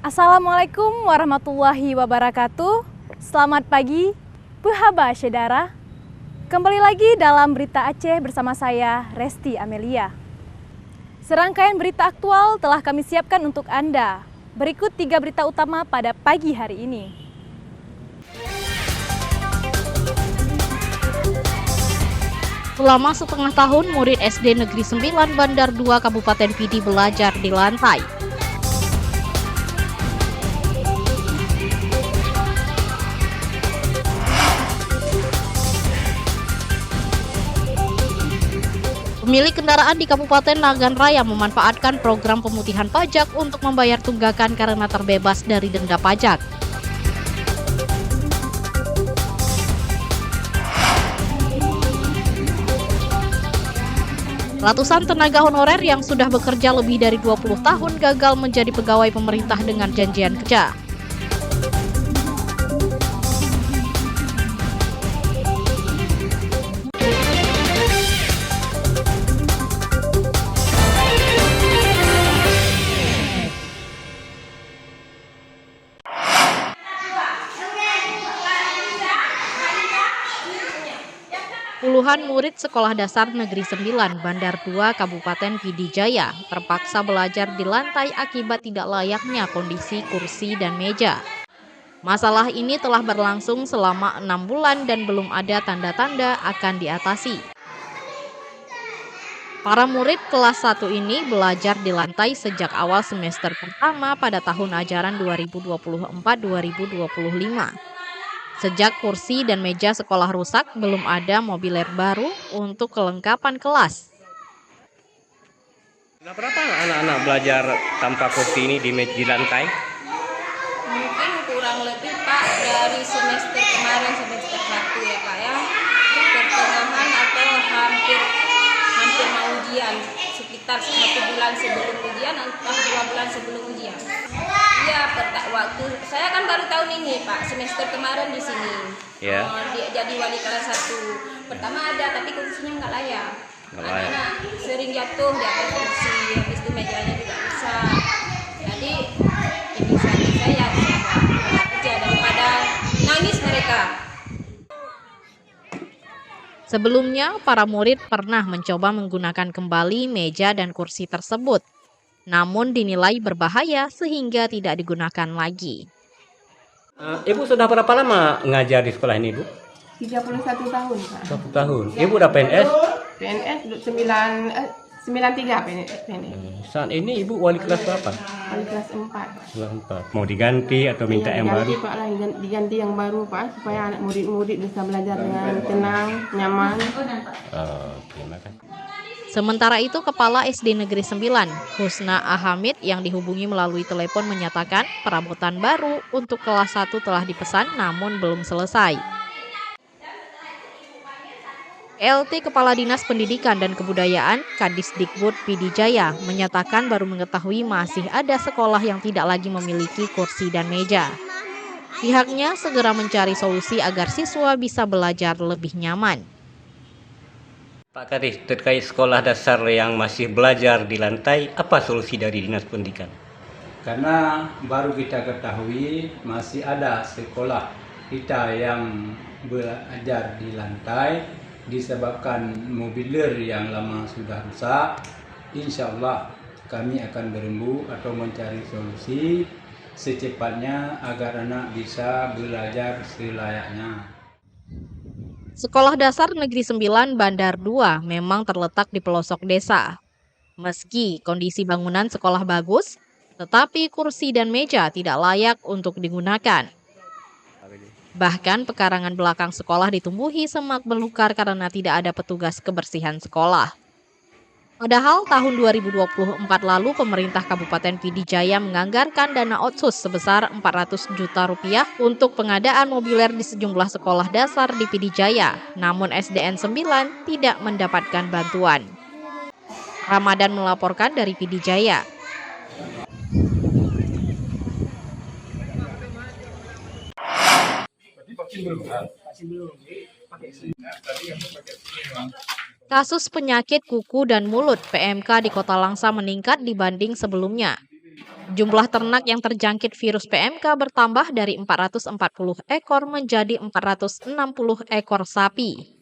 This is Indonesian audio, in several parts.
Assalamualaikum warahmatullahi wabarakatuh. Selamat pagi, Pehaba Syedara. Kembali lagi dalam Berita Aceh bersama saya, Resti Amelia. Serangkaian berita aktual telah kami siapkan untuk Anda. Berikut 3 berita utama pada pagi hari ini. Selama setengah tahun, murid SD Negeri 9 Bandar 2 Kabupaten Pidi belajar di lantai. Pemilik kendaraan di Kabupaten Nagan Raya memanfaatkan program pemutihan pajak untuk membayar tunggakan karena terbebas dari denda pajak. Ratusan tenaga honorer yang sudah bekerja lebih dari 20 tahun gagal menjadi pegawai pemerintah dengan janjian kerja. Puluhan murid Sekolah Dasar Negeri 9 Bandar 2 Kabupaten Pidi Jaya terpaksa belajar di lantai akibat tidak layaknya kondisi kursi dan meja. Masalah ini telah berlangsung selama 6 bulan dan belum ada tanda-tanda akan diatasi. Para murid kelas 1 ini belajar di lantai sejak awal semester pertama pada tahun ajaran 2024-2025. Sejak kursi dan meja sekolah rusak, belum ada mobiler baru untuk kelengkapan kelas. Berapa anak-anak belajar tanpa kursi ini di lantai? Mungkin kurang lebih Pak dari semester kemarin, semester 1 ya Pak ya, pertengahan atau hampir mau ujian, sekitar 1 bulan sebelum ujian atau 2 bulan sebelum ujian. Iya, waktu saya kan baru tahun ini Pak, semester kemarin di sini. Ya. Jadi wali kelas 1. Pertama ada, tapi kursinya nggak layak. Anak-anak sering jatuh di atas kursi, habis itu mejanya juga rusak. Jadi inisiatif saya kerja daripada nangis mereka. Sebelumnya, para murid pernah mencoba menggunakan kembali meja dan kursi tersebut, namun dinilai berbahaya sehingga tidak digunakan lagi. Ibu sudah berapa lama ngajar di sekolah ini, Bu? 31 tahun, Pak. 1 tahun. Ibu udah PNS? PNS 93 PNS. Saat ini Ibu wali kelas berapa? Wali kelas 4. Kelas 4. Mau diganti atau minta yang baru? Pak lah, diganti yang baru Pak, supaya anak murid-murid bisa belajar dengan tenang, nyaman. Terima kasih. Sementara itu, Kepala SD Negeri 9, Husna Ahamid yang dihubungi melalui telepon menyatakan perabotan baru untuk kelas 1 telah dipesan namun belum selesai. LT Kepala Dinas Pendidikan dan Kebudayaan Kadisdikbud Pidi Jaya menyatakan baru mengetahui masih ada sekolah yang tidak lagi memiliki kursi dan meja. Pihaknya segera mencari solusi agar siswa bisa belajar lebih nyaman. Pak Kadis, terkait sekolah dasar yang masih belajar di lantai, apa solusi dari Dinas Pendidikan? Karena baru kita ketahui masih ada sekolah kita yang belajar di lantai disebabkan mobiler yang lama sudah rusak. Insya Allah kami akan berembuk atau mencari solusi secepatnya agar anak bisa belajar selayaknya. Sekolah Dasar Negeri 9 Bandar 2 memang terletak di pelosok desa. Meski kondisi bangunan sekolah bagus, tetapi kursi dan meja tidak layak untuk digunakan. Bahkan pekarangan belakang sekolah ditumbuhi semak belukar karena tidak ada petugas kebersihan sekolah. Padahal tahun 2024 lalu pemerintah Kabupaten Pidi Jaya menganggarkan dana otsus sebesar 400 juta rupiah untuk pengadaan mobiler di sejumlah sekolah dasar di Pidi Jaya, namun SDN 9 tidak mendapatkan bantuan. Ramadan melaporkan dari Pidi Jaya. Kasus penyakit kuku dan mulut PMK di Kota Langsa meningkat dibanding sebelumnya. Jumlah ternak yang terjangkit virus PMK bertambah dari 440 ekor menjadi 460 ekor sapi.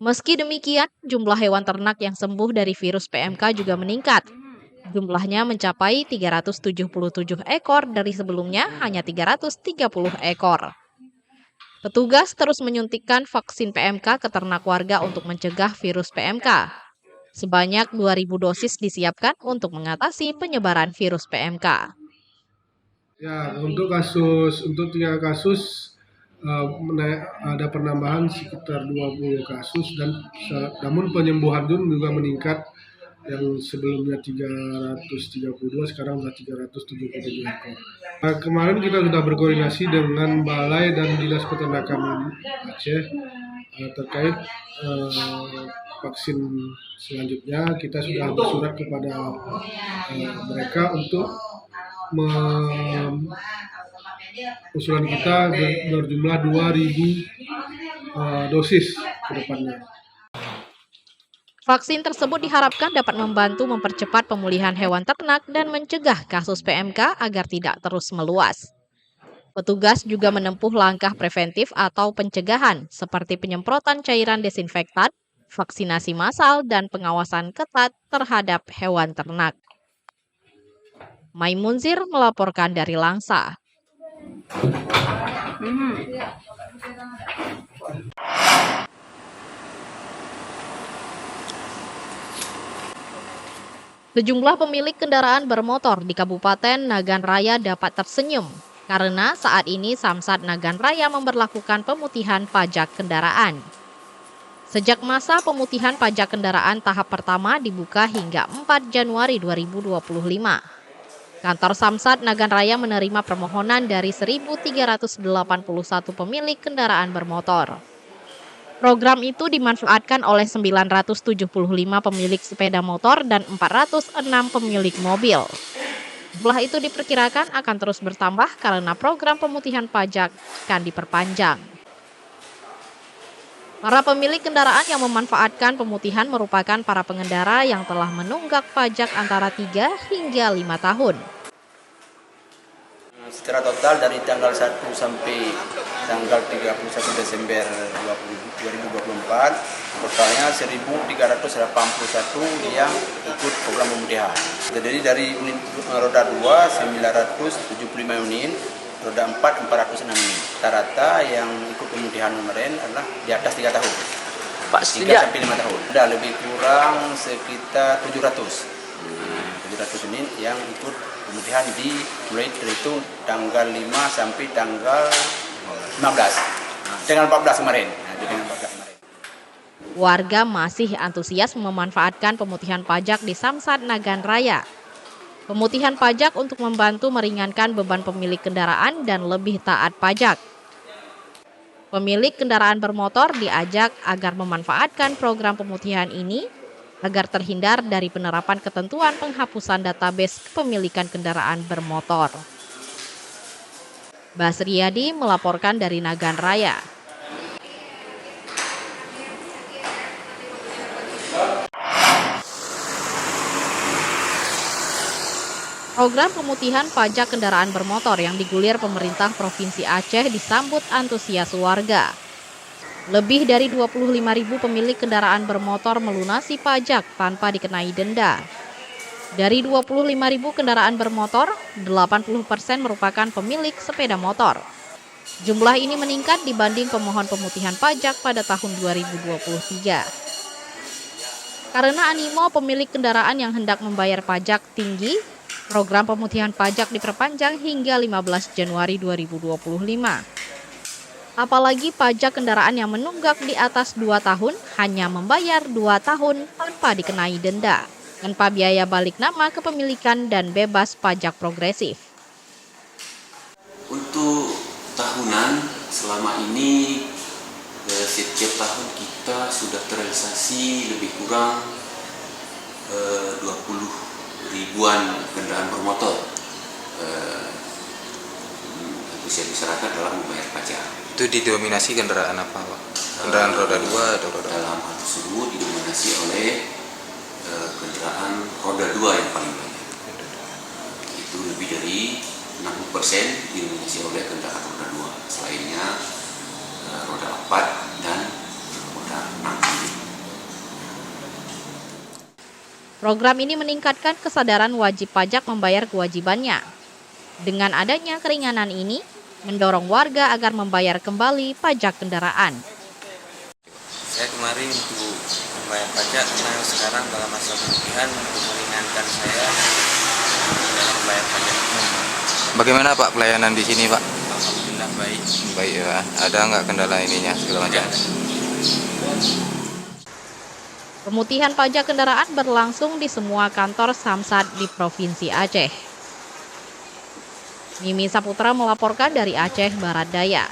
Meski demikian, jumlah hewan ternak yang sembuh dari virus PMK juga meningkat. Jumlahnya mencapai 377 ekor dari sebelumnya hanya 330 ekor. Petugas terus menyuntikkan vaksin PMK ke ternak warga untuk mencegah virus PMK. Sebanyak 2.000 dosis disiapkan untuk mengatasi penyebaran virus PMK. Ya, untuk 3 kasus ada penambahan sekitar 20 kasus dan namun penyembuhan juga meningkat, yang sebelumnya 332 sekarang sudah 377 ekor. Kemarin kita sudah berkoordinasi dengan Balai dan Dinas Peternakan Aceh terkait vaksin selanjutnya. Kita sudah bersurat kepada mereka untuk usulan kita berjumlah 2.000 dosis ke depannya. Vaksin tersebut diharapkan dapat membantu mempercepat pemulihan hewan ternak dan mencegah kasus PMK agar tidak terus meluas. Petugas juga menempuh langkah preventif atau pencegahan seperti penyemprotan cairan desinfektan, vaksinasi massal, dan pengawasan ketat terhadap hewan ternak. Maimunzir melaporkan dari Langsa. Sejumlah pemilik kendaraan bermotor di Kabupaten Nagan Raya dapat tersenyum karena saat ini Samsat Nagan Raya memberlakukan pemutihan pajak kendaraan. Sejak masa pemutihan pajak kendaraan tahap pertama dibuka hingga 4 Januari 2025. Kantor Samsat Nagan Raya menerima permohonan dari 1.381 pemilik kendaraan bermotor. Program itu dimanfaatkan oleh 975 pemilik sepeda motor dan 406 pemilik mobil. Jumlah itu diperkirakan akan terus bertambah karena program pemutihan pajak akan diperpanjang. Para pemilik kendaraan yang memanfaatkan pemutihan merupakan para pengendara yang telah menunggak pajak antara 3 hingga 5 tahun. Secara total dari tanggal 1 sampai tanggal 31 Desember 2024, totalnya 1.381 yang ikut program pemutihan. Jadi dari unit roda 2, 975 unit, roda 4, 406 unit. Rata-rata yang ikut pemutihan kemarin adalah di atas 3 tahun. Pak, 3 sampai 5 tahun. Ada lebih kurang sekitar 700 unit yang ikut pemutihan mulai dari itu tanggal 5 sampai tanggal 15. Dengan 14 kemarin. Warga masih antusias memanfaatkan pemutihan pajak di Samsat Nagan Raya. Pemutihan pajak untuk membantu meringankan beban pemilik kendaraan dan lebih taat pajak. Pemilik kendaraan bermotor diajak agar memanfaatkan program pemutihan ini agar terhindar dari penerapan ketentuan penghapusan database kepemilikan kendaraan bermotor. Basriadi melaporkan dari Nagan Raya. Program pemutihan pajak kendaraan bermotor yang digulir pemerintah Provinsi Aceh disambut antusias warga. Lebih dari 25.000 pemilik kendaraan bermotor melunasi pajak tanpa dikenai denda. Dari 25.000 kendaraan bermotor, 80% merupakan pemilik sepeda motor. Jumlah ini meningkat dibanding pemohon pemutihan pajak pada tahun 2023. Karena animo pemilik kendaraan yang hendak membayar pajak tinggi, program pemutihan pajak diperpanjang hingga 15 Januari 2025. Apalagi pajak kendaraan yang menunggak di atas 2 tahun hanya membayar 2 tahun tanpa dikenai denda, tanpa biaya balik nama kepemilikan dan bebas pajak progresif. Untuk tahunan selama ini setiap tahun kita sudah terrealisasi lebih kurang 20 ribuan kendaraan bermotor. Antusias masyarakat dalam membayar pajak. Itu didominasi kendaraan apa, Pak? Kendaraan roda 2 atau roda 4? Dalam hal tersebut didominasi oleh kendaraan roda 2 yang paling banyak. itu lebih dari 60% didominasi oleh kendaraan roda 2, selainnya roda 4 dan roda 6. Program ini meningkatkan kesadaran wajib pajak membayar kewajibannya. Dengan adanya keringanan ini, mendorong warga agar membayar kembali pajak kendaraan. Saya kemarin untuk membayar pajak karena sekarang dalam masa pemulihan untuk meringankan saya dalam membayar pajak. Bagaimana Pak pelayanan di sini Pak? Alhamdulillah baik. Baik ya. Ada nggak kendala ininya segala macam? Pemutihan pajak kendaraan berlangsung di semua kantor Samsat di Provinsi Aceh. Mimi Saputra melaporkan dari Aceh Barat Daya.